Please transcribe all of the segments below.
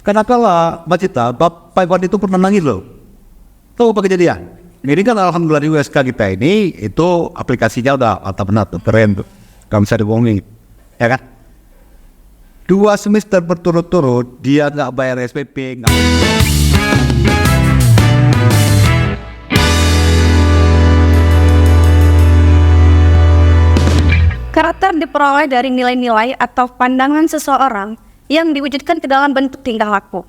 Kenapa lah Mbak Cita, Pak Iwan itu pernah nangis loh. Tahu apa kejadian? Ini kan alhamdulillah di USK kita ini itu aplikasinya udah mantap benar tuh, keren tuh. Gak bisa dibohongin, ya kan? 2 semester berturut-turut dia nggak bayar SPP, nggak. Karakter diperoleh dari nilai-nilai atau pandangan seseorang yang diwujudkan ke dalam bentuk tingkah laku.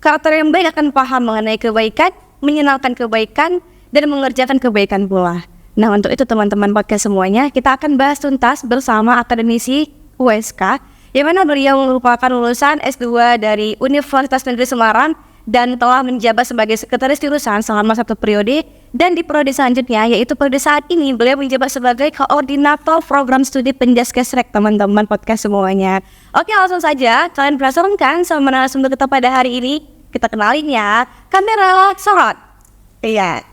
Karakter yang baik akan paham mengenai kebaikan, menyenangkan kebaikan, dan mengerjakan kebaikan pula. Nah, untuk itu teman-teman podcast semuanya, kita akan bahas tuntas bersama akademisi USK, yang mana beliau merupakan lulusan S2 dari Universitas Negeri Semarang dan telah menjabat sebagai sekretaris jurusan selama 1 periode, dan di periode selanjutnya, yaitu periode saat ini, beliau menjabat sebagai koordinator program studi Penjaskesrek, teman-teman podcast semuanya. Oke, langsung saja, kalian penasaran kan sama narasumber kita pada hari ini? Kita kenalin ya, kamera sorot. Iya.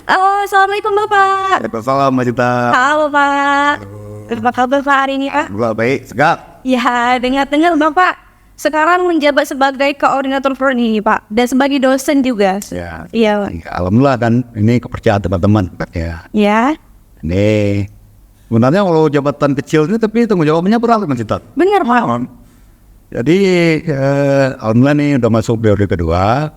Assalamualaikum Bapak. Waalaikumsalam Mbak Cita. Halo Pak. Apa kabar Pak hari ini Pak? Alhamdulillah baik, segap. Ya, dengar-dengar Bapak sekarang menjabat sebagai koordinator prodi Pak, dan sebagai dosen juga. Ya. Iya. Alhamdulillah kan, ini kepercayaan teman-teman. Ya. Ya. Ini sebenarnya kalau jabatan kecil ini tapi tanggung jawabnya berat Mbak Cita. Benar Pak. Jadi alhamdulillah nih udah masuk periode kedua.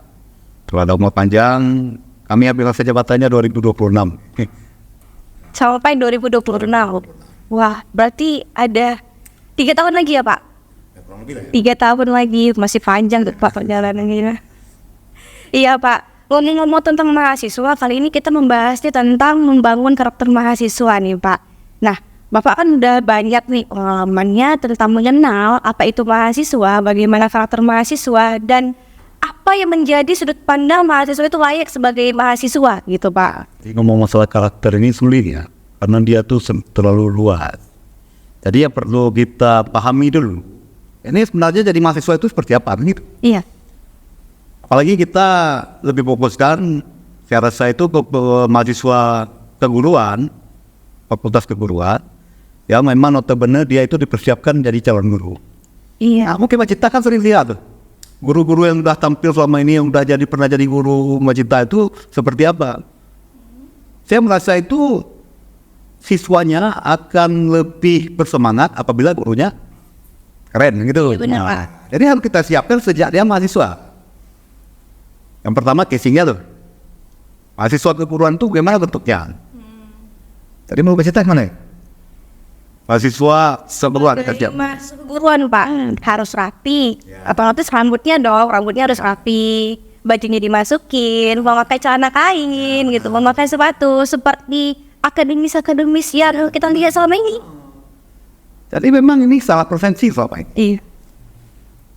Setelah ada umur panjang, kami ambil masa jabatannya 2026. Sampai 2026. Wah, berarti ada 3 tahun lagi ya Pak? 3 tahun lagi, masih panjang tuh Pak perjalanannya. Iya Pak, ngomong-ngomong tentang mahasiswa, kali ini kita membahasnya tentang membangun karakter mahasiswa nih Pak. Nah, Bapak kan udah banyak nih pengalamannya tentang mengenal apa itu mahasiswa, bagaimana karakter mahasiswa, dan apa yang menjadi sudut pandang mahasiswa itu layak sebagai mahasiswa gitu Pak. Jadi ngomong masalah karakter ini sulit ya, karena dia tuh terlalu luas. Jadi yang perlu kita pahami dulu, ini sebenarnya jadi mahasiswa itu seperti apa gitu. Iya. Apalagi kita lebih fokuskan, saya rasa itu ke mahasiswa keguruan, fakultas keguruan, ya memang notabene dia itu dipersiapkan jadi calon guru. Iya. Nah, mungkin Mbak Cita kan sering lihat tuh, guru-guru yang udah tampil selama ini, yang udah pernah jadi guru Mbak Cita itu seperti apa. Saya merasa itu siswanya akan lebih bersemangat apabila gurunya keren gitu. Iya, benar, Pak. Nah, jadi harus kita siapkan sejak dia mahasiswa. Yang pertama casingnya tuh, mahasiswa keguruan tuh gimana bentuknya? Tadi mau Mbak Cita mana? Mahasiswa keguruan kerja. Keguruan Pak, harus rapi. Otomatis rambutnya harus rapi. Bajunya dimasukin, memakai celana kain gitu, memakai sepatu seperti akademis yang kita lihat selama ini. Jadi memang ini sangat preventif Pak. Iya.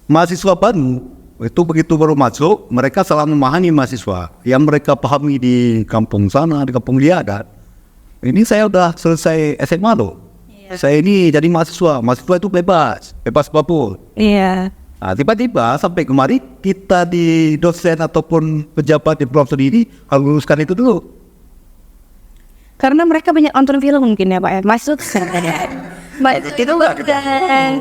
Mahasiswa baru itu begitu baru masuk, mereka salah memahami mahasiswa yang mereka pahami di kampung sana, di kampung dia kan. Ini saya udah selesai SMA loh. Iya. Saya ini jadi mahasiswa itu bebas apapun. Iya. Nah, tiba-tiba sampai kemari kita di dosen ataupun pejabat di profesor ini harus luruskan itu dulu. Karena mereka banyak nonton film mungkin ya Pak ya, masuk itu kan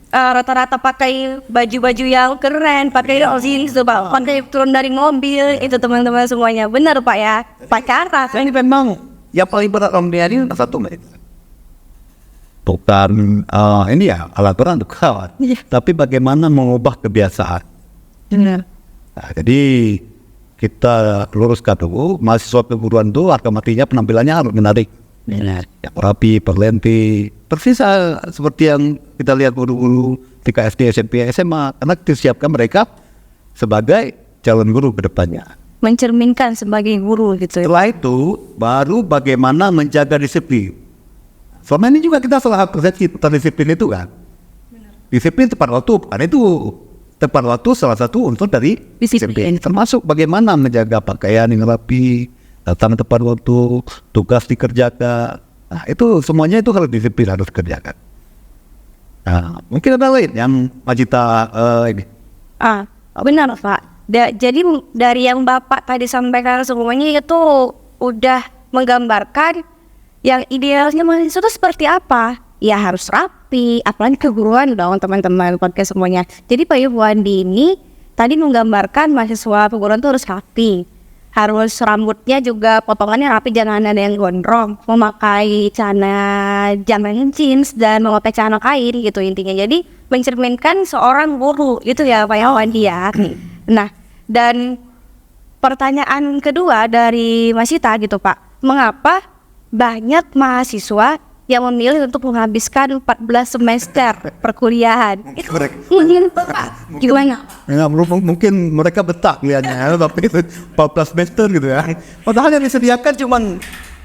rata-rata pakai baju-baju yang keren, pakai jeans tuh Pak, pakai turun dari mobil itu teman-teman semuanya, benar Pak ya, pacaran. Ini memang yang paling berat Om Dia ini satu Mbak. Bukan ini ya alat berat untuk kawan, tapi bagaimana mengubah kebiasaan. Benar. Nah, jadi kita luruskan dulu, mahasiswa keguruan itu harga matinya penampilannya harus menarik. Benar. Yang rapi, berlenti, persis seperti yang kita lihat guru-guru ketika SD, SMP, SMA, karena kita siapkan mereka sebagai calon guru ke depannya. Mencerminkan sebagai guru gitu. Setelah itu, baru bagaimana menjaga disiplin. Selama ini juga kita salah persepsi tentang disiplin itu kan. Benar. Disiplin tepat waktu, karena itu tepat waktu salah satu unsur dari disiplin. Termasuk bagaimana menjaga pakaian yang rapi, datang tepat waktu, tugas dikerjakan. Nah, itu semuanya itu harus disiplin, harus dikerjakan. Nah, mungkin ada lain yang Mbak Cita ini. Benar Pak. Jadi dari yang Bapak tadi sampaikan semuanya itu udah menggambarkan yang idealnya mahasiswa itu seperti apa. Ya harus rapi, apalagi keguruan dong teman-teman podcast semuanya. Jadi Pak Ibu Andi ini tadi menggambarkan mahasiswa perguruan itu harus rapi, harus rambutnya juga potongannya rapi, jangan ada yang gondrong, memakai celana jangan jeans dan memakai celana kain gitu intinya. Jadi mencerminkan seorang guru gitu ya Pak Wandi ya. Nah, dan pertanyaan kedua dari Mas Ita gitu Pak, mengapa banyak mahasiswa yang memilih untuk menghabiskan 14 semester perkuliahan? Itu mungkin Pak, gimana? Ya, mungkin mereka betah lihatnya, tapi itu 14 semester gitu ya. Padahal yang disediakan cuma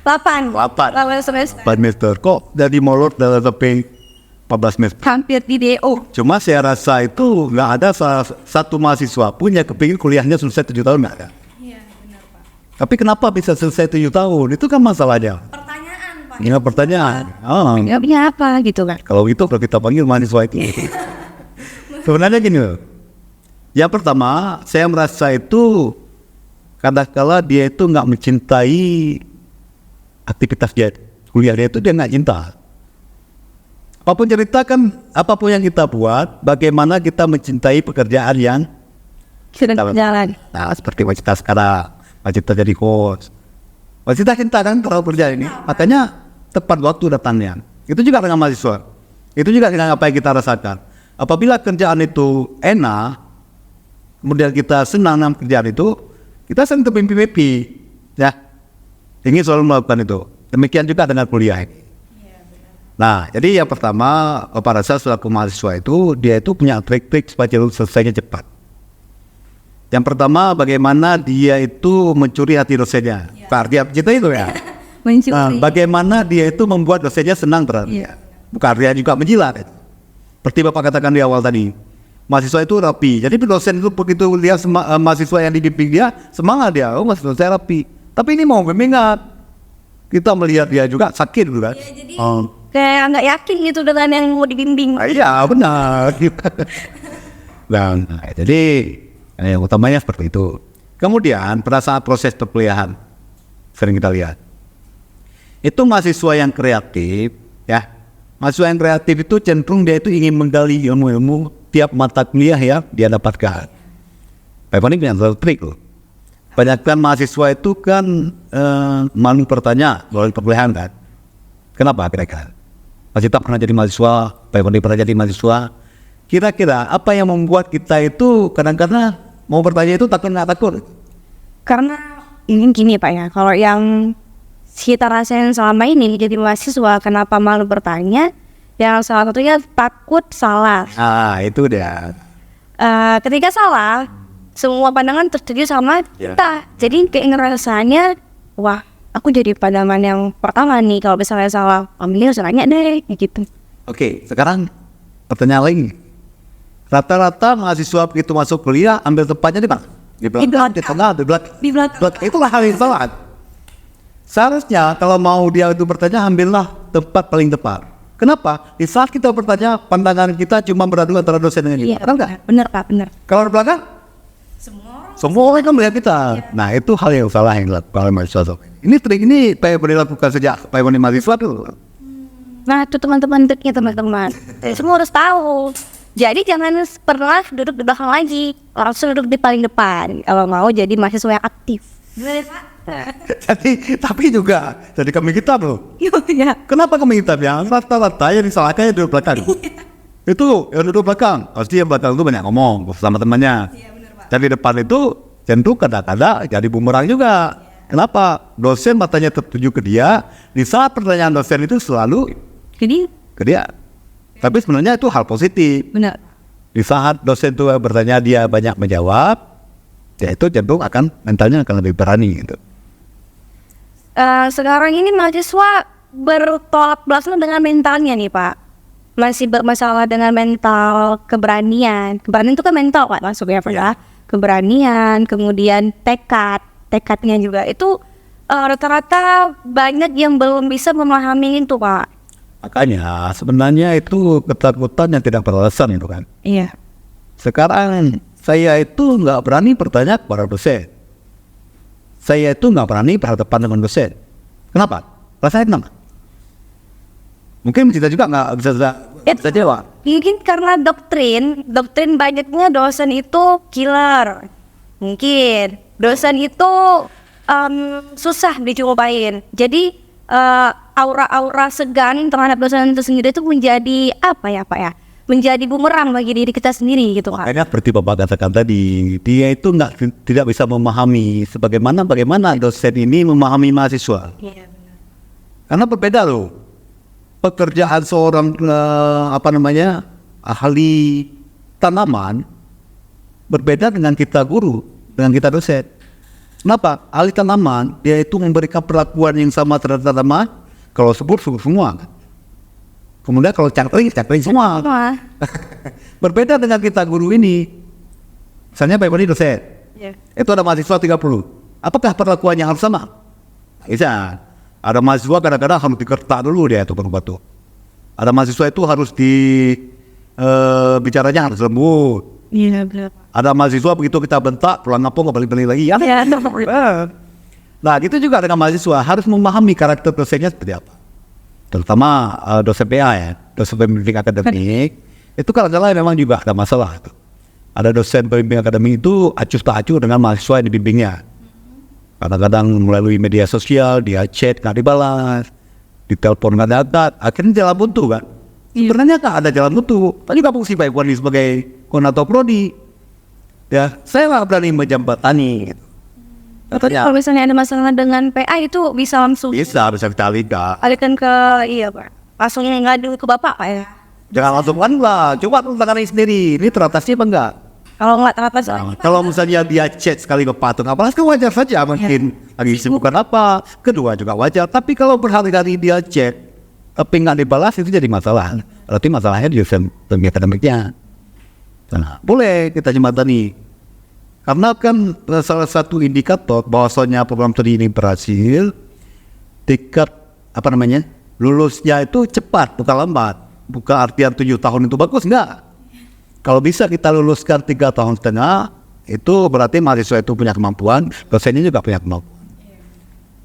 8 semester. 4 semester. Kok dari molor dalam sampai 14 semester? Hampir di DO. Cuma saya rasa itu nggak ada satu mahasiswa pun yang kepingin kuliahnya selesai 7 tahun, nggak ada. Iya, benar Pak. Tapi kenapa bisa selesai 7 tahun? Itu kan masalahnya. Pertanyaan Pak. Ini pertanyaan. Ya punya apa gitu kan? Kalau itu kalau kita panggil mahasiswa itu. Sebenarnya gini loh. Yang pertama, saya merasa itu kadang-kala dia itu nggak mencintai aktivitas dia. Kuliah dia itu dia nggak cinta. Apapun cerita kan, apapun yang kita buat, bagaimana kita mencintai pekerjaan yang Sedang berjalan. Nah, seperti Wacita sekarang, Wacita jadi coach. Wacita cinta kan kalau kerja ini, makanya tepat waktu datangnya. Itu juga dengan mahasiswa. Itu juga dengan apa yang kita rasakan. Apabila kerjaan itu enak, kemudian kita senang dengan kerjaan itu, kita sering termimpi-mimpi, ya. Ingin selalu melakukan itu. Demikian juga dengan kuliah ini. Nah, jadi yang pertama, pada saya selaku mahasiswa itu, dia itu punya trik-trik supaya selesainya cepat. Yang pertama, bagaimana dia itu mencuri hati dosennya. Artinya kita itu ya. Nah, bagaimana dia itu membuat dosennya senang terhadap dia. Bukan artinya juga menjilat. Seperti Bapak katakan di awal tadi, mahasiswa itu rapi. Jadi dosen itu begitu lihat mahasiswa yang dibimbing dia, semangat dia. Oh, mahasiswa saya rapi. Tapi ini mau bimbingan. Kita melihat dia juga sakit gitu kan. Ya, jadi kayak nggak yakin gitu dengan yang mau dibimbing. Iya benar. Nah, jadi yang utamanya seperti itu. Kemudian pada saat proses perkuliahan sering kita lihat itu mahasiswa yang kreatif, ya. Mahasiswa yang kreatif itu cenderung dia itu ingin menggali ilmu-ilmu tiap mata kuliah ya dia dapatkan. Pak Fani punya satu trik loh. Banyakkan mahasiswa itu kan malu bertanya melalui perkuliahan kan. Kenapa kira-kira? Mas Ita pernah jadi mahasiswa, Pak Fani pernah jadi mahasiswa. Kira-kira apa yang membuat kita itu kadang-kadang mau bertanya itu takut nggak takut? Karena ini gini Pak ya, kalau yang kita rasain selama ini jadi mahasiswa, kenapa malu bertanya? Yang salah satunya takut salah. Ah, itu dia. Ketika salah, semua pandangan tertuju sama kita. Jadi kayak ngerasanya, wah, aku jadi pandangan yang pertama nih. Kalau misalnya salah, ambil salahnya deh, gitu. Oke, sekarang pertanyaan lagi. Rata-rata mahasiswa begitu masuk kuliah ambil tempatnya di mana? Di belakang, di tengah, di belakang. Itulah hal yang salah. Seharusnya kalau mau dia itu bertanya, ambillah tempat paling tepat. Kenapa? Di saat kita bertanya, pandangan kita cuma beradu antara dosen dengan kita. Iya, benar Pak, benar. Kalau di belakang, semua orang kan melihat kita. Nah, itu hal yang salah yang dilakukan oleh mahasiswa. Ini trik ini Pak Boni lakukan sejak Pak Boni mahasiswa tuh. Nah, itu teman-teman triknya teman-teman. Semua harus tahu. Jadi jangan pernah duduk di belakang lagi, langsung duduk di paling depan. Kalau mau jadi mahasiswa yang aktif. Benar Pak? Jadi, tapi juga jadi kami kita loh. Iya. Kenapa kami kita yang rata-rata yang disalahkan yang duduk belakang? Itu yang duduk belakang. Pasti yang belakang itu banyak ngomong bersama temannya. Iya benar Pak. Jadi depan itu cenderung kadang-kadang jadi bumerang juga. Kenapa? Dosen matanya tertuju ke dia. Di saat pertanyaan dosen itu selalu Jadi ke dia. Tapi sebenarnya itu hal positif. benar. Di saat dosen itu bertanya dia banyak menjawab, ya itu cenderung akan mentalnya akan lebih berani gitu. Sekarang ini mahasiswa bertolak belakang dengan mentalnya nih Pak. Masih bermasalah dengan mental keberanian. Keberanian itu kan mental Pak maksudnya Pak ya. Keberanian, kemudian tekadnya juga itu rata-rata banyak yang belum bisa memahami itu Pak. Makanya sebenarnya itu ketakutan yang tidak beralasan itu kan. Iya. Sekarang saya itu nggak berani bertanya kepada dosen. Saya itu nggak berani berhadapan dengan dosen. Kenapa? Rasanya kenapa? Mungkin kita juga nggak bisa jawab. Mungkin karena doktrin banyaknya dosen itu killer. Mungkin dosen itu susah dijumpain. Jadi aura-aura segan terhadap dosen itu sendiri itu menjadi apa ya Pak ya? Menjadi bumerang bagi diri kita sendiri gitu Pak. Makanya seperti Bapak katakan tadi, dia itu tidak bisa memahami bagaimana dosen ini memahami mahasiswa. Iya benar. Karena berbeda loh. Pekerjaan seorang ahli tanaman berbeda dengan kita guru, dengan kita dosen. Kenapa? Ahli tanaman dia itu memberikan perlakuan yang sama terhadap tanaman. Kalau subur semua. Kemudian kalau cangkring semua. Berbeda dengan kita guru ini. Misalnya Pak Iwan dosen. Iya. Itu ada mahasiswa 30. Apakah perlakuannya harus sama? Bisa. Ada mahasiswa kadang-kadang harus dikertak dulu dia itu berbatu. Ada mahasiswa itu harus bicaranya harus lembut. Iya benar. Ada mahasiswa begitu kita bentak pulang ngapung nggak balik lagi ya. Nah gitu juga dengan mahasiswa harus memahami karakter dosennya seperti apa. Terutama dosen PA ya, dosen pembimbing akademik. Itu kalau salah memang juga ada masalah itu. Ada dosen pembimbing akademik itu acuh tak acuh dengan mahasiswa yang dibimbingnya. Kadang-kadang melalui media sosial, dia chat nggak dibalas, ditelepon nggak diangkat, akhirnya jalan buntu kan. Sebenarnya nggak ada jalan buntu. Tadi Bapak si Pak Iwan sebagai koordinator prodi, ya saya nggak berani menjembatani. Gitu. Katanya Kalau misalnya ada masalah dengan PA itu bisa langsung bisa kita alihkan ke Pak. Langsung ngadu ke Bapak Pak ya. Jangan langsung kan lah, coba tangani sendiri. Ini teratasnya apa enggak? Kalau nggak teratas Kalau misalnya dia chat sekali berpatung, apalagi kan wajar saja mungkin lagi sibukan apa, kedua juga wajar. Tapi kalau berhari-hari dia chat, tapi nggak dibalas itu jadi masalah. Berarti masalahnya di dunia akademiknya. Nah, boleh kita jembatani. Karena kan salah satu indikator bahwasanya program studi ini berhasil, tingkat lulusnya itu cepat, bukan lambat. Bukan artian 7 tahun itu bagus, enggak. Kalau bisa kita luluskan 3,5 tahun, itu berarti mahasiswa itu punya kemampuan, dosennya juga punya kemampuan.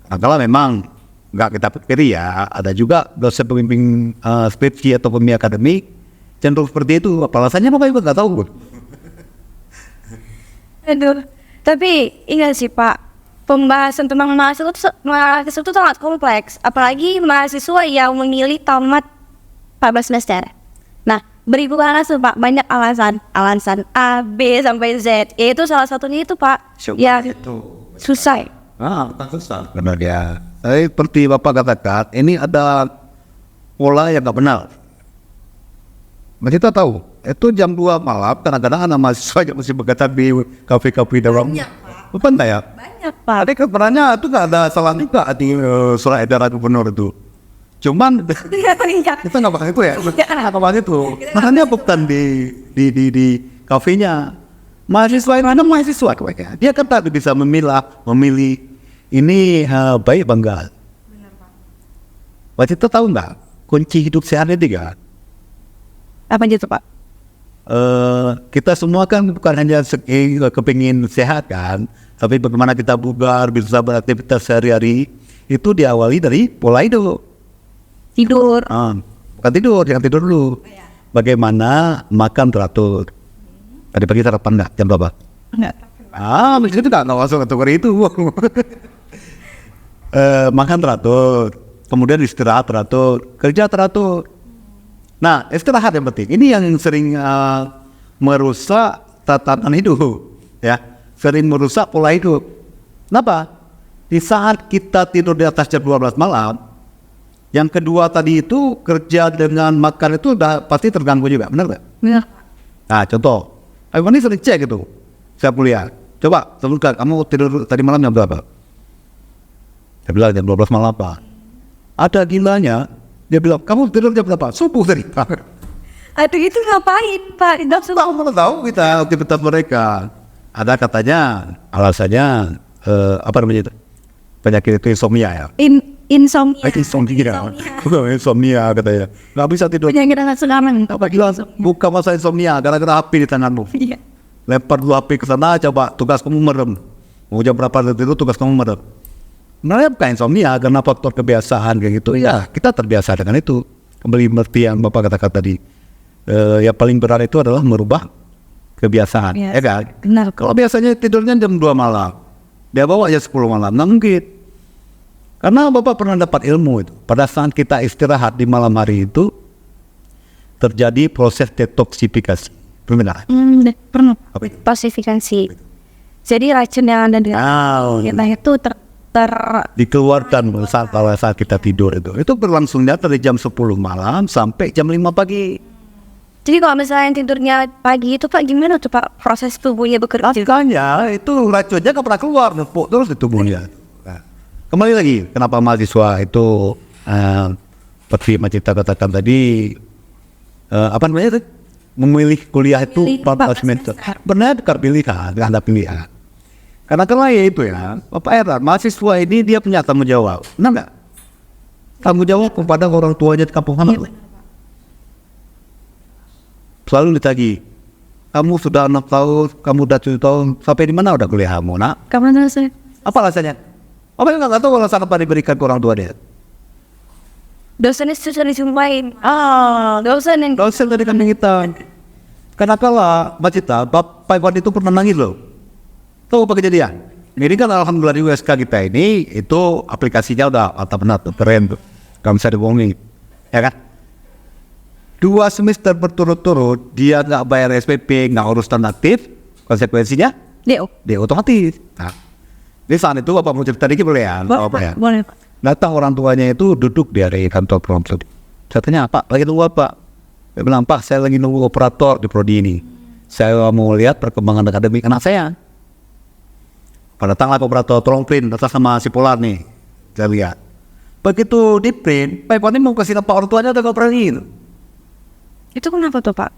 Nah, kalau memang nggak kita pikiri ya, ada juga dosen pembimbing skripsi atau pembimbing akademik cenderung seperti itu. Apa alasannya Bapak Ibu nggak tahu. Aduh, tapi ingat sih Pak, pembahasan tentang mahasiswa itu sangat kompleks. Apalagi mahasiswa yang memilih tamat 14 semester. Nah, beribu alasan Pak, banyak alasan A, B sampai Z. Itu salah satunya itu Pak, yang susah. Susah. Benar ya. Tapi seperti Bapak katakan, ini ada pola yang nggak benar. Kita tahu, itu jam 2 malam, kadang-kadang anak mahasiswa yang masih berkata di kafe-kafe dalam. Banyak Pak. Bukan ya? Banyak Pak. Jadi sebenarnya itu nggak ada salah juga di surat edaran gubernur itu. Cuman kita nggak bahas itu ya, nggak bahas itu. Makanya bukan di kafenya. Mahasiswa ini ada mahasiswa kayaknya. Dia kan tak bisa memilih ini baik apa enggak. Benar Pak. Waktu itu tahu nggak kunci hidup sehatnya tiga? Apa gitu Pak? Kita semua kan bukan hanya kepingin sehat kan, tapi bagaimana kita bugar, bisa beraktivitas sehari-hari itu diawali dari pola hidup. Tidur. Bukan tidur, jangan tidur dulu. Bagaimana makan teratur. Tadi pagi sarapan enggak? Jam berapa? Enggak. Begitu enggak masuk kategori itu. Makan teratur, kemudian istirahat teratur, kerja teratur. Nah, istirahat yang penting. Ini yang sering merusak tatanan hidup, ya. Sering merusak pola hidup. Kenapa? Di saat kita tidur di atas jam 12 malam, yang kedua tadi itu kerja dengan makan itu udah pasti terganggu juga, benar nggak? Benar. Nah, contoh, aku ini sering cek gitu, saya kuliah. Coba sebutkan, kamu tidur tadi malam jam berapa? Saya bilang jam 12 malam Pak. Ada gilanya, dia bilang, kamu tidur jam berapa? Subuh tadi. Aduh itu ngapain Pak? Tahu kita aktivitas mereka. Ada katanya, alasannya, penyakit itu insomnia ya. Insomnia. Insomnia katanya. Nggak bisa tidur. Penyakit anak sekarang. Apa gila? Bukan masa insomnia, gara-gara HP di tanganmu. Iya. Lempar dulu HP ke sana, coba tugas kamu merem. Mau jam berapa itu tugas kamu merem. Sebenarnya bukan insomnia, karena faktor kebiasaan kayak gitu. Ya, kita terbiasa dengan itu. kembali seperti yang Bapak katakan tadi. Yang paling berat itu adalah merubah kebiasaan, Yes. ya kan? Benar. Kalau biasanya tidurnya jam 2 malam, dia bawa aja 10 malam, nggak mungkin. Karena Bapak pernah dapat ilmu itu. Pada saat kita istirahat di malam hari itu, terjadi proses detoksifikasi. Benar? Pernah. Apa itu? Detoksifikasi. Jadi racun yang ada di kita itu Dikeluarkan pada saat kita tidur itu. Itu berlangsungnya dari jam 10 malam sampai jam 5 pagi. Jadi kalau misalnya tidurnya pagi itu Pak, gimana tuh Pak proses tubuhnya bekerja? Makanya itu racunnya nggak pernah keluar, numpuk terus di tubuhnya. Nah, kembali lagi, kenapa mahasiswa itu seperti Mas Cita katakan tadi, memilih kuliah itu Memilih 14 semester. Benar pilihan, nggak ada pilihan. Karena ya itu ya, Bapak Era, mahasiswa ini dia punya tanggung jawab. Benar nggak? Tanggung jawab kepada orang tuanya di kampung halaman. Selalu ditagih, kamu sudah 6 tahun, kamu udah 7 tahun, sampai di mana udah kuliah kamu, nak? Kapan selesai? Apa alasannya? Apa yang nggak tahu alasan apa diberikan ke orang tua dia? Dosennya susah disumpahin. Dosen yang Dosen tadi kambing hitam. Karena kala Mbak Cita, Bapak Iwan itu pernah nangis loh. Tahu apa kejadian? Ini kan alhamdulillah di USK kita ini itu aplikasinya udah mantap benar tuh, keren tuh. Gak bisa dibohongin, ya kan? 2 semester berturut-turut dia nggak bayar SPP, nggak urus tanda aktif, konsekuensinya DO. dia otomatis. Nah, di saat itu Bapak mau cerita dikit boleh ya? Apa ya? Boleh Pak. Datang orang tuanya itu duduk di area kantor prompt. Saya tanya, Pak, lagi nunggu apa? Dia bilang, Pak, saya lagi nunggu operator di prodi ini. Saya mau lihat perkembangan akademik anak saya. Pada tanggal operator tolong print atas sama si Polar nih. Saya lihat. Begitu di print, Pak Iwan ini mau kasih nama orang tuanya atau nggak berani itu. Itu kenapa tuh Pak?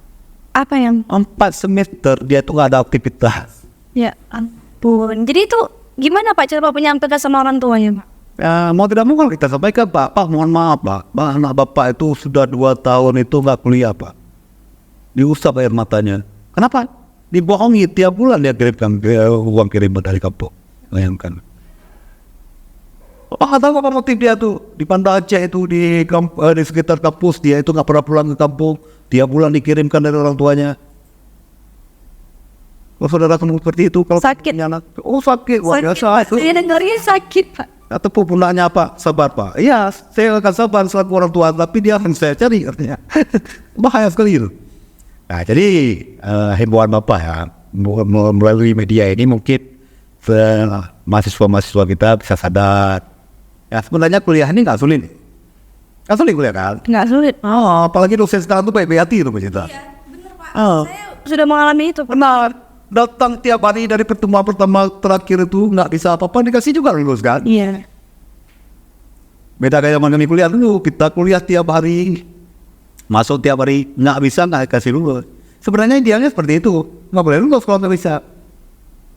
Apa yang? 4 semester dia itu nggak ada aktivitas. Ya ampun. Jadi itu gimana Pak cara Bapak menyampaikan sama orang tuanya Pak? Ya, mau tidak mau kalau kita sampaikan, Pak, mohon maaf Pak, anak Bapak itu sudah 2 tahun itu nggak kuliah Pak. Diusap air matanya. Kenapa? Dibohongi, tiap bulan dia kirimkan uang kiriman dari kampung. Bayangkan. Nggak tahu apa motif dia tuh. Di Banda Aceh itu di sekitar kampus dia itu nggak pernah pulang ke kampung. Tiap bulan dikirimkan dari orang tuanya. Kalau saudara teman seperti itu, kalau Sakit. punya anak, sakit, wah biasa itu. Saya dengarnya sakit Pak. Atau punanya apa? Sabar Pak. Iya, saya akan sabar selaku orang tua, tapi dia akan saya cari artinya. Bahaya sekali itu. Nah, jadi himbauan Bapak ya, melalui media ini mungkin mahasiswa-mahasiswa kita bisa sadar. Ya sebenarnya kuliah ini nggak sulit. Nggak sulit kuliah kan? Nggak sulit. Apalagi dosen sekarang tuh baik-baik hati itu Mbak Cita. Iya, benar Pak. Saya sudah mengalami itu Pak. Benar. Datang tiap hari dari pertemuan pertama terakhir itu nggak bisa apa-apa, dikasih juga lulus kan? Iya. Beda kayak zaman kami kuliah dulu, kita kuliah tiap hari, masuk tiap hari, nggak bisa nggak kasih lulus. Sebenarnya idealnya seperti itu, nggak boleh lulus kalau nggak bisa.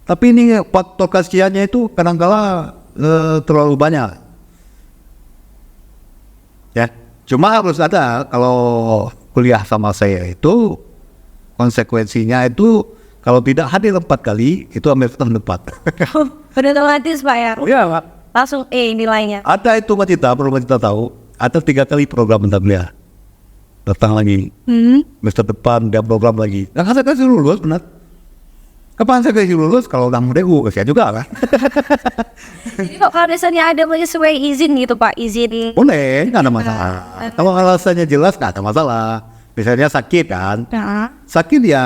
Tapi ini faktor kasihannya itu kadang-kala terlalu banyak. Ya, cuma harus ada kalau kuliah sama saya itu konsekuensinya itu kalau tidak hadir 4 kali itu ambil tahun depan. Udah otomatis Pak ya. Iya Pak. Langsung nilainya. Ada itu Mbak Cita, perlu Mbak Cita tahu. Ada 3 kali program bentar kuliah. Datang lagi. Semester depan dia program lagi. Nah, saya kasih lulus benar. Kapan saya kasih lulus? Kalau udah DU, kasihan juga kan. Jadi Pak kalau misalnya ada sesuai izin gitu Pak, izin. Boleh, nggak ada masalah. Kalau alasannya jelas nggak ada masalah. Misalnya sakit kan. Sakit ya,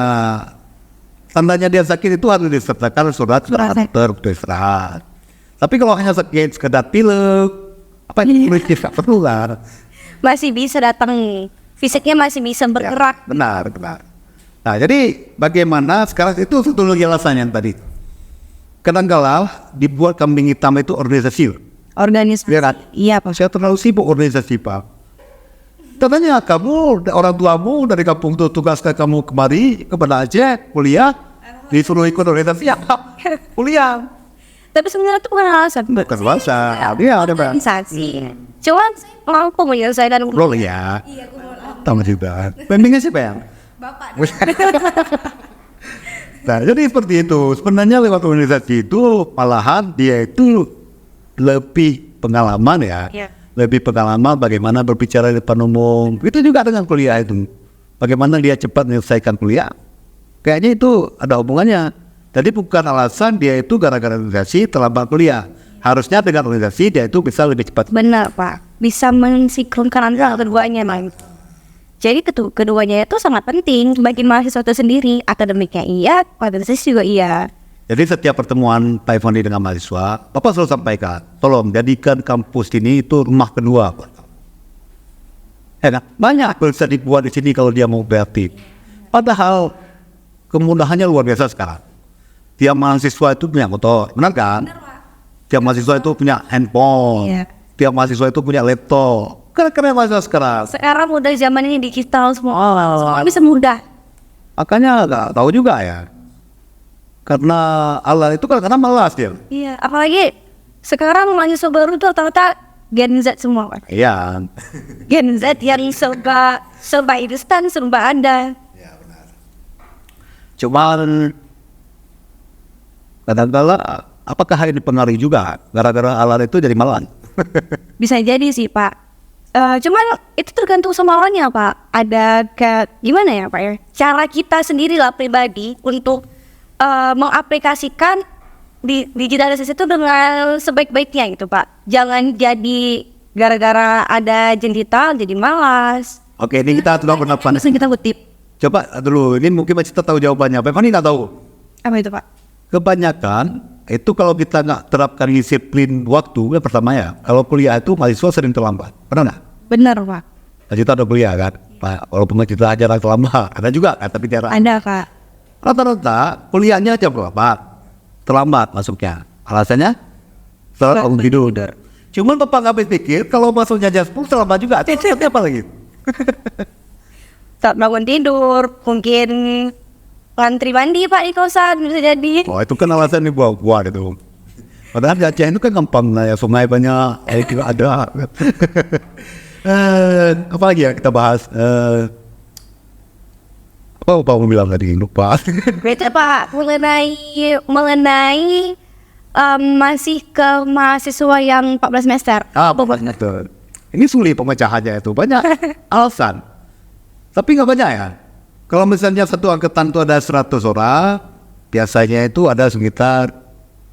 tandanya dia sakit itu harus disertakan surat dokter untuk istirahat. Tapi kalau hanya sakit sekedar pilek, apa ini nggak perlu kan? Masih bisa datang, fisiknya masih bisa bergerak. Ya, benar. Nah, jadi bagaimana sekarang itu satu lagi alasannya tadi. Kadang-kala dibuat kambing hitam itu organisasi. Organisasi. Iya Pak. Saya terlalu sibuk organisasi Pak. Katanya kamu, orang tuamu dari kampung itu tugaskan kamu kemari ke Banda Aceh kuliah, disuruh ikut organisasi ya kuliah. Tapi sebenarnya itu bukan alasan. Bukan alasan. Iya ada Pak. Organisasi. Cuman mampu menyelesaikan. Boleh ya. Tahu juga. Pembimbingnya siapa ya? Bapak. Nah, jadi seperti itu. Sebenarnya lewat organisasi itu malahan dia itu lebih pengalaman ya. Iya. lebih pengalaman bagaimana berbicara di depan umum. Itu juga dengan kuliah itu. Bagaimana dia cepat menyelesaikan kuliah. Kayaknya itu ada hubungannya. Jadi bukan alasan dia itu gara-gara organisasi terlambat kuliah. Harusnya dengan organisasi dia itu bisa lebih cepat. Benar Pak, bisa mensinkronkan antara keduanya Bang. Jadi keduanya itu sangat penting bagi mahasiswa itu sendiri. Akademiknya iya, organisasi juga iya. Jadi setiap pertemuan Pak Effendi dengan mahasiswa, Bapak selalu sampaikan, tolong jadikan kampus ini itu rumah kedua. Ya kan? Banyak bisa dibuat di sini kalau dia mau kreatif. Padahal kemudahannya luar biasa sekarang. Tiap mahasiswa itu punya motor, benar kan? Tiap mahasiswa itu punya handphone. Iya. Tiap mahasiswa itu punya laptop. Keren-keren mahasiswa sekarang. Sekarang udah zaman ini digital semua bisa mudah. Makanya nggak tahu juga ya. Karena Allah itu karena malas dia. Iya, apalagi sekarang mahasiswa baru tuh rata-rata Gen Z semua Pak. Iya. Gen Z yang serba instan, serba ada. Cuman kadang-kala apakah hal ini dipengaruhi juga gara-gara Allah itu jadi malas? Bisa jadi sih Pak. Cuman itu tergantung sama orangnya Pak. Ada gimana ya Pak ya? Cara kita sendiri lah pribadi untuk mengaplikasikan di digitalisasi itu dengan sebaik-baiknya gitu Pak. Jangan jadi gara-gara ada digital jadi malas. Oke, ini kita sudah bernapas. Langsung kita kutip. Coba dulu, ini mungkin masih tahu jawabannya. Pak Fani nggak tahu. Apa itu Pak? Kebanyakan itu kalau kita nggak terapkan disiplin waktu, ya pertama ya, kalau kuliah itu mahasiswa sering terlambat. Pernah nggak? Benar Pak. Nah, kita ada kuliah kan, Pak. Walaupun kita ajaran terlambat, ada juga kan, tapi jarang. Ada Kak. Rata-rata kuliahnya jam berapa? Terlambat masuknya. Alasannya? Setelah bangun tidur. Cuman Bapak nggak berpikir kalau masuknya jam 10 terlambat juga. Itu apa lagi? Saat bangun tidur, mungkin ngantri mandi Pak di kosan bisa jadi. Oh, itu kan alasan nih buat itu. Padahal di Aceh itu kan gampang lah ya, sungai banyak, air juga ada. Apa lagi ya kita bahas? Apa mau bilang tadi? Lupa. Beda Pak, mengenai masih ke mahasiswa yang 14 semester. Banyak tuh. Ini sulit pemecahannya itu, banyak alasan. Tapi nggak banyak ya. Kalau misalnya satu angkatan itu ada 100 orang, biasanya itu ada sekitar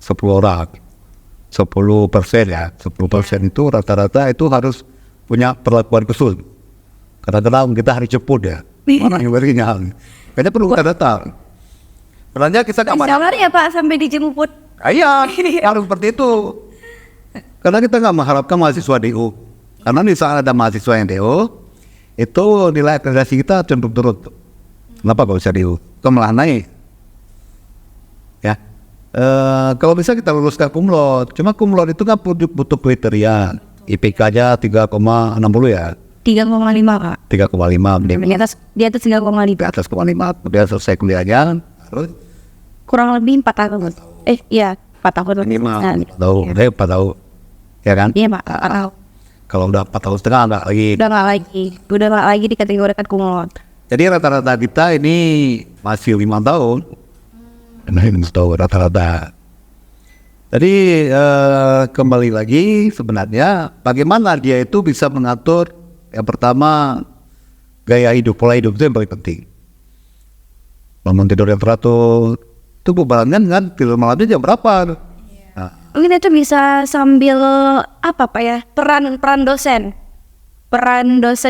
10 orang. 10% ya. 10% itu rata-rata itu harus punya perlakuan khusus. Kadang-kadang kita hari jemput ya. Mana yang berinya? Kayaknya perlu kita datang. Sebenarnya kita nggak Sabar ya Pak sampai dijemput. Iya, harus seperti itu. Karena kita nggak mengharapkan mahasiswa DO. Karena di saat ada mahasiswa yang DO, itu nilai akreditasi kita cenderung turun. Kenapa kalau bisa DO? Itu malah naik. Ya, kalau bisa kita luluskan kumlot. Cuma kumlot itu kan butuh kriteria. IPK-nya 3,60 ya. 3,5 Kak. 3,5 Di atas 3,5. di atas 0,5 kemudian selesai kuliahnya terus Kurang lebih 4 tahun. Iya 4 tahun. 4 tahun, 4 tahun, ya kan? Iya Pak. 4 tahun. Kalau udah 4 tahun setengah enggak lagi. Udah nggak lagi dikategorikan kumlot. Jadi rata-rata kita ini masih 5 tahun. Nah, 5 tahun rata-rata. Jadi kembali lagi sebenarnya bagaimana dia itu bisa mengatur yang pertama gaya hidup, pola hidup itu yang paling penting. Bangun tidur yang teratur, itu bebarengan kan tidur malamnya jam berapa? Nah, Mungkin itu bisa sambil apa Pak ya, peran dosen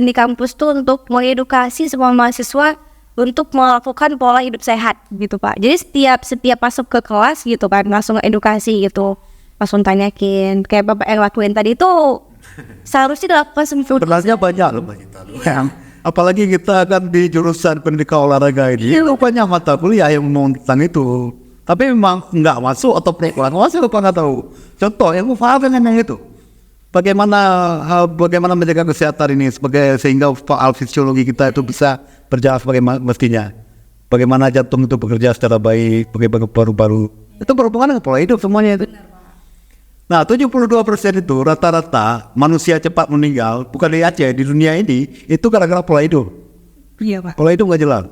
di kampus tuh untuk mengedukasi semua mahasiswa untuk melakukan pola hidup sehat gitu Pak. Jadi setiap masuk ke kelas gitu kan langsung edukasi gitu, langsung tanyakin kayak Bapak yang lakuin tadi itu seharusnya dilakukan semua. sebenarnya banyak loh apalagi kita kan di jurusan pendidikan olahraga ini itu banyak mata kuliah yang ngomong tentang itu, tapi memang nggak masuk atau kurang masuk apa nggak tahu. Contoh yang paham dengan yang itu bagaimana menjaga kesehatan ini sehingga faal fisiologi kita itu bisa berjalan sebagai mestinya, bagaimana jantung itu bekerja secara baik, bagaimana paru-paru itu berhubungan dengan pola hidup semuanya itu. Nah, 72% itu rata-rata manusia cepat meninggal, bukan di Aceh, di dunia ini, itu gara-gara pola hidup. Iya Pak. Pola hidup nggak jelas.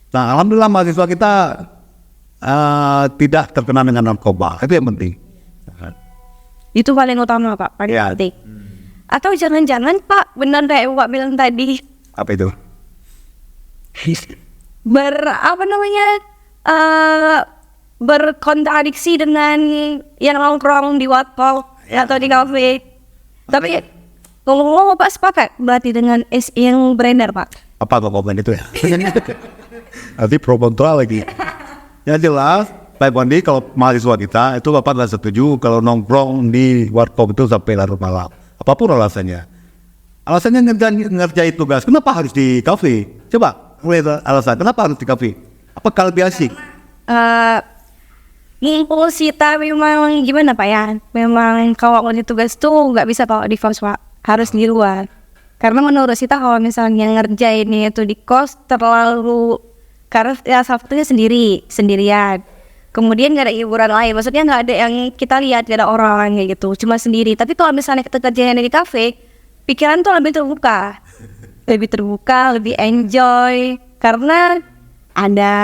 Nah, alhamdulillah mahasiswa kita tidak terkena dengan narkoba, itu yang penting. Itu paling utama Pak, paling Ya. penting. Atau jangan-jangan Pak, benar kayak Pak bilang tadi, Apa itu? berkontradiksi dengan yang nongkrong di warkop atau di kafe. Tapi ngomong-ngomong Pak sepakat berarti dengan yang beredar Pak? Apa komen itu ya? Nanti pro kontra lagi. Yang jelas, Pak Bondi, kalau mahasiswa kita itu Bapak nggak setuju kalau nongkrong di warkop itu sampai larut malam. Apapun alasannya. Alasannya ngerjain tugas, kenapa harus di kafe? Coba, mulai alasan, kenapa harus di kafe? Apa kalau lebih asik? Ngumpul Sita memang gimana Pak ya? Memang kalau mau tugas tuh nggak bisa kalau di kos Pak, harus di luar. Karena menurut Sita kalau misalnya ngerjain itu di kos terlalu, karena ya Sabtunya sendirian. Kemudian nggak ada hiburan lain, maksudnya nggak ada yang kita lihat, nggak ada orang kayak gitu, cuma sendiri. Tapi kalau misalnya kita kerjain di kafe, pikiran tuh lebih terbuka, lebih enjoy karena ada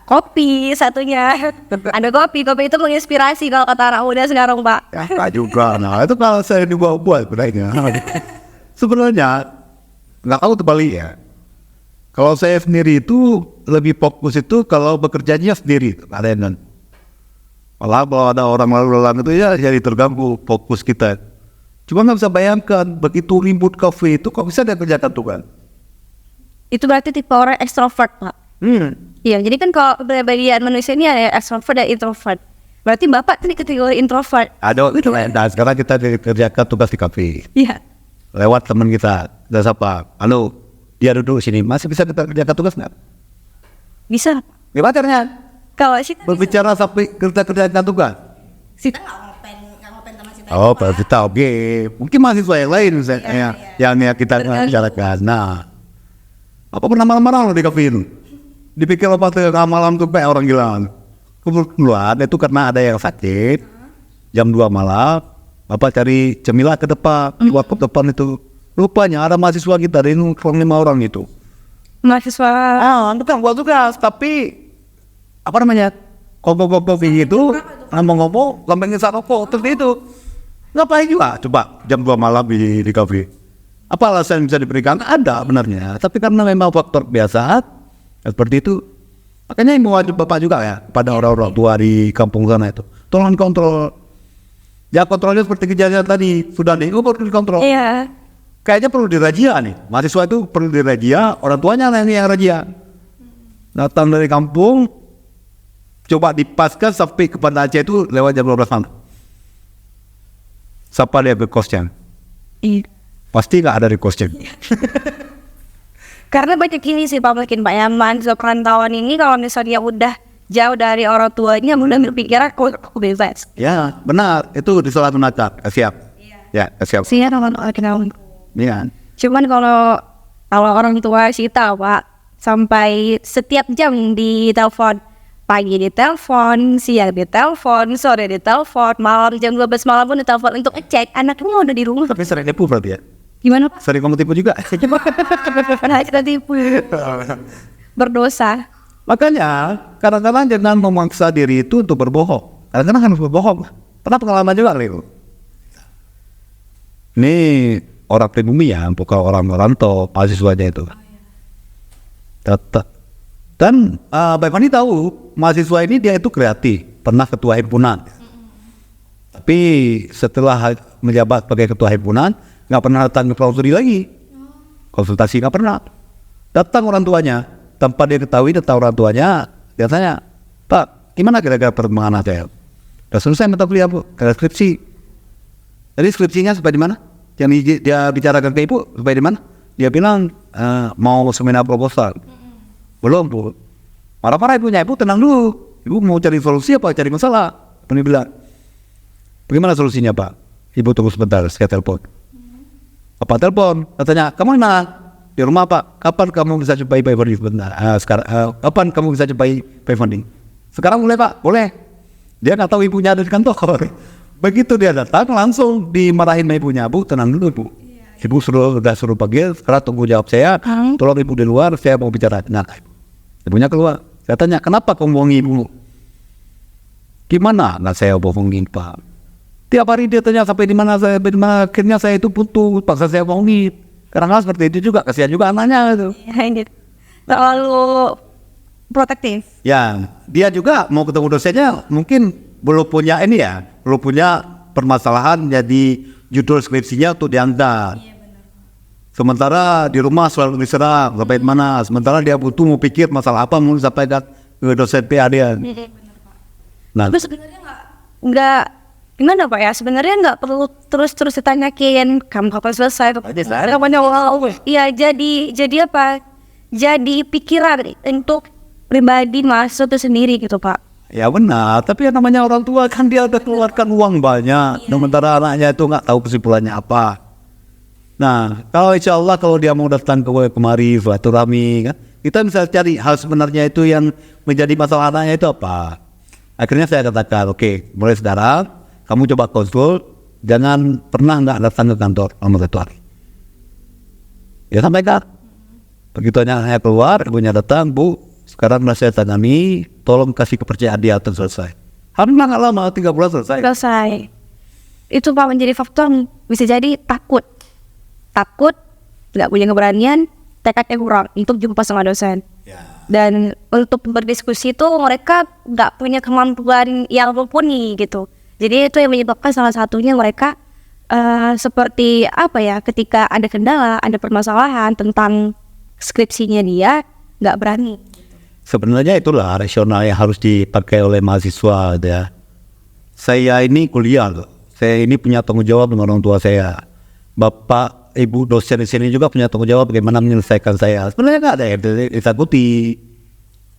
kopi satunya. Ada kopi itu menginspirasi kalau kata anak muda sekarang Pak. Ya juga, nah itu kalau saya dibuat sebenarnya. Sebenarnya nggak tahu terbalik ya. Kalau saya sendiri itu lebih fokus itu kalau bekerjanya sendiri, ada yang malah kalau ada orang lalu-lalang itu ya jadi terganggu fokus kita. Cuma nggak bisa bayangkan begitu ribut kafe itu kok bisa dia kerjakan tuh kan? Itu berarti tipe orang ekstrovert Pak. Iya, jadi kan kalau kepribadian manusia ini ada extrovert dan introvert. Berarti Bapak tadi kategori introvert. Ada itu. Nah, sekarang kita kerjakan tugas di kafe. Iya. Lewat teman kita siapa? Halo, dia duduk sini. Masih bisa kita kerjakan tugas nggak? Bisa. Gimana caranya? Kalau Sita Berbicara sampai kita kerjakan tugas. Sita Oh, Pak Vita, oke. Mungkin mahasiswa yang lain misalnya, yang kita bicarakan. Nah, apa pernah marah-marah di kafe itu? Dipikir apa tengah malam tuh kayak orang gila. Kebetulan itu karena ada yang sakit, jam 2 malam, Bapak cari cemilan ke depan, warkop depan itu. Rupanya ada mahasiswa kita, ada 5 orang itu. mahasiswa. Bukan buat tugas, tapi apa namanya? Kok gitu, ngomong-ngomong, lambengin rokok, terus itu. Ngapain juga? Coba jam 2 malam di kafe. Apa alasan yang bisa diberikan? Ada benarnya, tapi karena memang faktor biasa seperti itu. Makanya yang mewajib Bapak juga ya pada orang-orang tua di kampung sana itu. Tolong kontrol. Ya kontrolnya seperti kejadian tadi sudah perlu dikontrol. Iya. Kayaknya perlu dirajia nih. Mahasiswa itu perlu dirajia, orang tuanya yang rajia. Datang dari kampung, coba dipaskan sampai ke Banda Aceh itu lewat jam 12 malam. Siapa dia ke kosnya? Iya. Pasti nggak ada di kosnya. Karena banyak ini sih Pak, mungkin Pak Yaman, perantauan ini kalau misalnya udah jauh dari orang tuanya, udah berpikiran aku bebas. Ya benar, itu disalahgunakan. Siap. Ya siap. Sih ya orang. Iya. Cuman kalau orang tua Sita Pak, sampai setiap jam ditelepon, pagi ditelepon, siang ditelepon, sore ditelepon, malam jam 12 malam pun ditelepon untuk ngecek anaknya udah di rumah. Tapi sering tipu berarti ya? Gimana Pak? Sering kamu tipu juga? Karena kita tipu, berdosa. Makanya kadang-kadang jangan memaksa diri itu untuk berbohong. Kadang-kadang harus berbohong. Pernah pengalaman juga Leo. Ini orang pribumi ya, bukan orang merantau, mahasiswanya itu. Dan Baik Fani tahu mahasiswa ini dia itu kreatif, pernah ketua himpunan. Tapi setelah menjabat sebagai ketua himpunan, nggak pernah datang ke konsultasi lagi. Konsultasi nggak pernah. Datang orang tuanya, tanpa dia ketahui datang orang tuanya, dia tanya, Pak, gimana kira-kira perkembangan saya? Udah selesai mata kuliah Bu, ada skripsi. Jadi skripsinya sampai di mana? Yang dia bicarakan ke ibu sampai di mana? Dia bilang mau seminar proposal. Belum Bu. Marah-marah ibunya, ibu tenang dulu. Ibu mau cari solusi apa cari masalah? Dia bilang, bagaimana solusinya Pak? Ibu tunggu sebentar, saya telepon. Apa telepon? Katanya, kamu mana? Di rumah Pak. Kapan kamu bisa jumpai Pak Fondi sebentar? Kapan kamu bisa jumpai Pak Fondi? Sekarang boleh Pak? Boleh. Dia nggak tahu ibunya ada di kantor. Begitu dia datang langsung dimarahin sama ibunya. Bu tenang dulu Bu. Ibu sudah suruh panggil. Sekarang tunggu jawab saya. Tolong ibu di luar. Saya mau bicara. Nah, ibunya keluar. Saya tanya kenapa kamu bohongi ibu? Gimana? Nah saya bohongin Pak. Tiap hari dia tanya sampai di mana saya, akhirnya saya itu putus, paksa saya bohongin. Karena seperti itu juga, kasihan juga anaknya itu. Ya, ini terlalu protektif. Ya, dia juga mau ketemu dosennya mungkin belum punya ini ya, belum punya permasalahan jadi judul skripsinya untuk diangkat. Sementara di rumah selalu diserang sampai mana, sementara dia butuh mau pikir masalah apa mau sampaikan ke dosen PA dia. Nah, Tapi sebenarnya nggak gimana Pak ya, sebenarnya nggak perlu terus ditanyakin kamu kapan selesai. Kapan awal? Iya, jadi apa? Jadi pikiran untuk pribadi mahasiswa itu sendiri gitu Pak. ya benar, tapi yang namanya orang tua kan dia udah keluarkan uang banyak, sementara anaknya itu nggak tahu kesimpulannya apa. Nah, kalau insya Allah kalau dia mau datang kemari silaturahmi kan, kita bisa cari hal sebenarnya itu yang menjadi masalah anaknya itu apa. Akhirnya saya katakan, oke, mulai sekarang kamu coba konsul, jangan pernah nggak datang ke kantor selama 1 hari. Ya sampaikan. Begitu anaknya keluar, ibunya datang, Bu, sekarang saya tangani, tolong kasih kepercayaan dia atau selesai. Alhamdulillah nggak lama, 3 bulan selesai. Itu Pak menjadi faktor bisa jadi takut, nggak punya keberanian, tekadnya kurang untuk jumpa sama dosen. Dan untuk berdiskusi itu mereka nggak punya kemampuan yang mumpuni gitu. Jadi itu yang menyebabkan salah satunya mereka seperti apa ya, ketika ada kendala, ada permasalahan tentang skripsinya dia nggak berani. Sebenarnya itulah rasional yang harus dipakai oleh mahasiswa ya. Saya ini kuliah loh. Saya ini punya tanggung jawab dengan orang tua saya. Bapak, ibu dosen di sini juga punya tanggung jawab bagaimana menyelesaikan saya. Sebenarnya nggak ada yang ditakuti.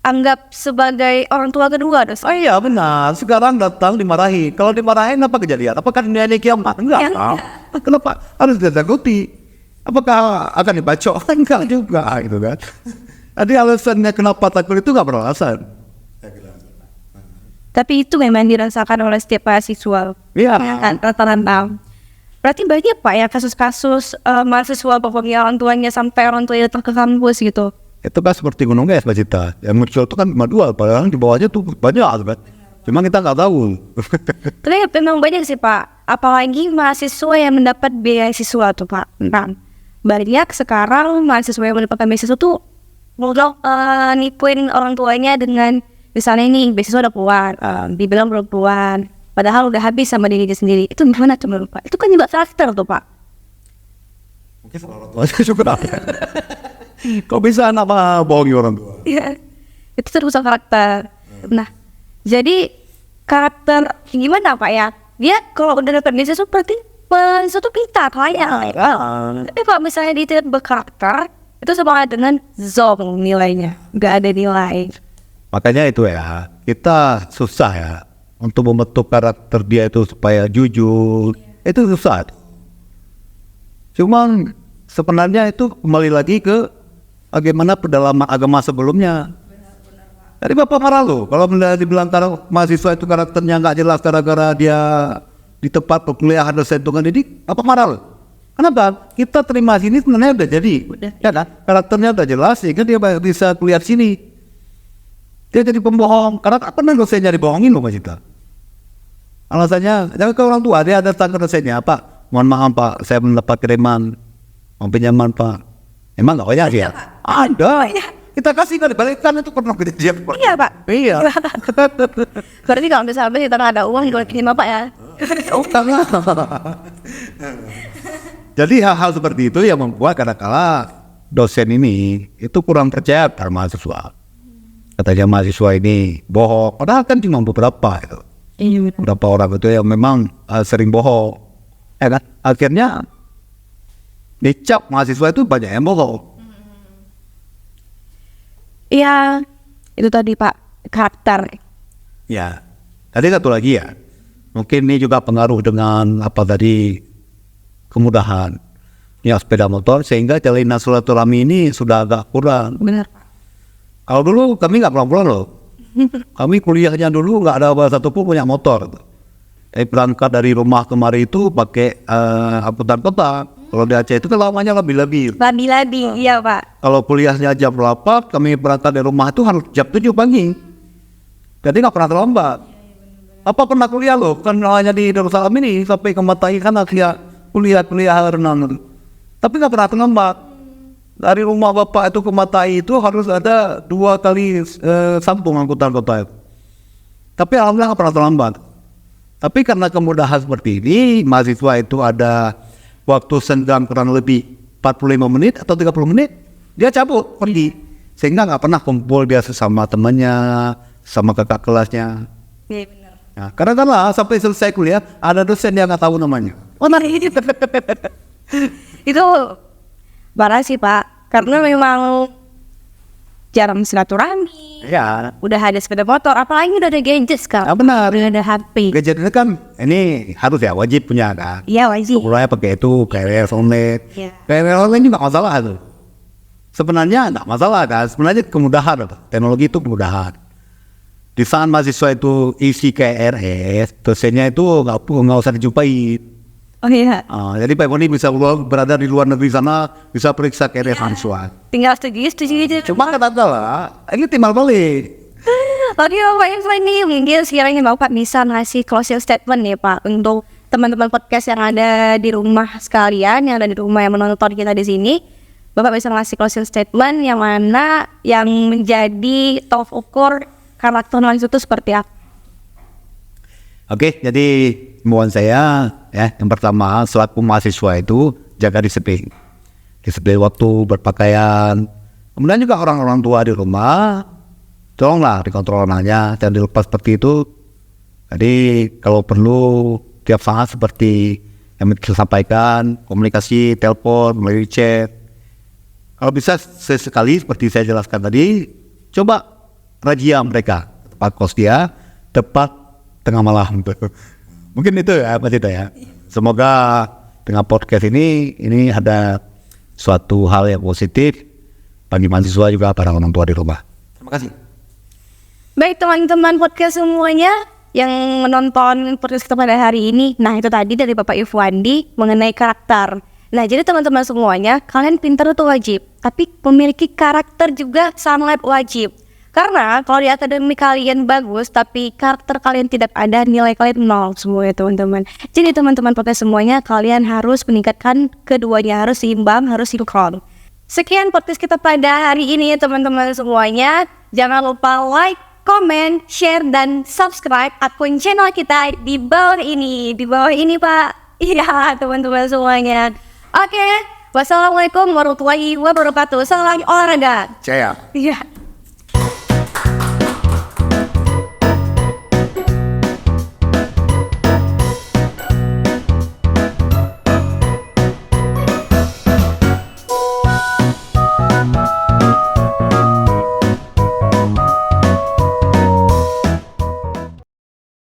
Anggap sebagai orang tua kedua dosen. Oh iya benar. Sekarang datang dimarahi. Kalau dimarahin apa kejadian? Apakah dunia ini kiamat? Enggak. Kenapa harus ditakuti? Apakah akan dibacok? Enggak juga gitu kan. Jadi alasannya kenapa takut itu nggak beralasan. Tapi itu memang dirasakan oleh setiap mahasiswa. Iya. Rata-rata. Berarti banyak Pak ya kasus-kasus mahasiswa bohongi orang tuanya sampai orang tuanya datang ke kampus gitu. Itu kan seperti gunung es Mbak Cita. Yang muncul itu kan cuma 2, padahal di bawahnya tuh banyak kan. Cuma kita nggak tahu. Tapi memang banyak sih Pak. Apalagi mahasiswa yang mendapat beasiswa tuh Pak. Nah, banyak sekarang mahasiswa yang mendapatkan beasiswa tuh nipuin orang tuanya dengan misalnya ini beasiswa udah keluar, dibilang belum keluar, padahal udah habis sama dirinya sendiri. Itu gimana tuh menurut Pak? Itu kan juga karakter tuh Pak. Mungkin orang tua juga. Kok bisa anak bohongi orang tua? Iya, itu terus karakter. Nah, jadi karakter gimana Pak ya? Dia kalau udah dapat beasiswa berarti suatu pintar, layak. Tapi kalau misalnya dia tidak berkarakter, itu sama dengan zong nilainya, nggak ada nilai. Makanya itu ya, kita susah ya untuk membentuk karakter dia itu supaya jujur. Itu susah. Cuman sebenarnya itu kembali lagi ke bagaimana pedalaman agama sebelumnya. Jadi Bapak marah loh kalau dibilang mahasiswa itu karakternya nggak jelas gara-gara dia di tempat perkuliahan dosen tunggal didik, apa marah loh? Kenapa? Kita terima sini sebenarnya udah jadi, ya kan? Karakternya udah jelas, sehingga dia bisa kuliah sini. Dia jadi pembohong, karena pernah dosennya dibohongin loh Mas Cita. Alasannya, jangan ke orang tua, dia datang ke dosennya, Pak, mohon maaf Pak, saya mendapat kiriman, mau pinjaman Pak. Emang nggak banyak ya? Ada. Kita kasih nggak dibalikkan, itu pernah kejadian. Iya Pak. Iya. Berarti kalau misalnya kita nggak ada uang, kita kirim Pak ya? Jadi hal-hal seperti itu yang membuat kadang-kala dosen ini itu kurang percaya pada mahasiswa. Katanya mahasiswa ini bohong, padahal kan cuma beberapa itu. Beberapa orang itu yang memang sering bohong, ya kan? Akhirnya dicap mahasiswa itu banyak yang bohong. Iya, itu tadi Pak, karakter. Ya, tadi satu lagi ya, mungkin ini juga pengaruh dengan apa tadi, kemudahan ya sepeda motor, sehingga jalinan silaturahmi ini sudah agak kurang. Benar Pak. Kalau dulu kami nggak pulang-pulang loh, kami kuliahnya dulu nggak ada satupun punya motor. Berangkat dari rumah kemari itu pakai angkutan kota. Kalau di Aceh itu kan lamanya lebih-lebih. Labi-labi, iya Pak. Kalau kuliahnya jam 8, kami berangkat dari rumah itu harus jam 7 pagi. Jadi nggak pernah terlambat. Apa pernah kuliah lo? Kan hanya di Darussalam ini sampai ke Matai kan akhirnya kuliah renang. Tapi nggak pernah terlambat. Dari rumah bapak itu ke Matai itu harus ada 2 kali sambung angkutan kota itu. Tapi alhamdulillah nggak pernah terlambat. Tapi karena kemudahan seperti ini, mahasiswa itu ada waktu senggang kurang lebih 45 menit atau 30 menit, dia cabut pergi. Sehingga nggak pernah kumpul biasa sama temannya, sama kakak kelasnya. Iya benar. Nah, kadang-kadang sampai selesai kuliah, ada dosen yang nggak tahu namanya. Oh itu parah sih Pak, karena memang jarang silaturahmi. Ya, Udah ada sepeda motor, apalagi udah ada gadget sekarang. benar. Udah ada HP. Gadget ini kan, ini harus ya wajib punya kan. Iya wajib. Mulai pakai itu, KRL online. Iya. KRL online juga nggak masalah tuh. Sebenarnya nggak masalah kan, sebenarnya kemudahan. Teknologi itu kemudahan. Di saat mahasiswa itu isi KRS, dosennya itu nggak usah dijumpai. Oh iya. Jadi Pak Boni bisa berada di luar negeri sana, bisa periksa KRS mahasiswa. Tinggal setuju aja. Cuma kata lah, ini timbal balik. Tadi Bapak Irfan ini mungkin sekiranya Bapak bisa ngasih closing statement nih Pak untuk teman-teman podcast yang ada di rumah sekalian, yang ada di rumah yang menonton kita di sini. Bapak bisa ngasih closing statement yang mana yang menjadi tolak ukur karakter mahasiswa itu seperti apa? Oke, jadi himbauan saya ya, yang pertama selaku mahasiswa itu jaga disiplin. Disiplin waktu berpakaian. Kemudian juga orang-orang tua di rumah, tolonglah dikontrol anaknya, jangan dilepas seperti itu. Jadi kalau perlu tiap saat seperti yang kita sampaikan, komunikasi, telepon, melalui chat. Kalau bisa sesekali seperti saya jelaskan tadi, coba razia mereka tempat kos dia tepat tengah malam. Mungkin itu ya Mas Ida ya. Semoga dengan podcast ini ada suatu hal yang positif bagi mahasiswa juga para orang tua di rumah. Terima kasih. Baik teman-teman podcast semuanya yang menonton podcast kita pada hari ini. Nah itu tadi dari Bapak Irfandi mengenai karakter. Nah jadi teman-teman semuanya, kalian pintar itu wajib, tapi memiliki karakter juga sangat wajib. Karena kalau di akademik kalian bagus, tapi karakter kalian tidak ada, nilai kalian 0 semua ya teman-teman. Jadi teman-teman podcast semuanya, kalian harus meningkatkan keduanya, harus seimbang, harus sinkron. Sekian podcast kita pada hari ini ya teman-teman semuanya. Jangan lupa like, comment, share, dan subscribe akun channel kita di bawah ini. Di bawah ini Pak. Iya teman-teman semuanya. Oke, wassalamualaikum warahmatullahi wabarakatuh. Salam olahraga. Saya. Iya.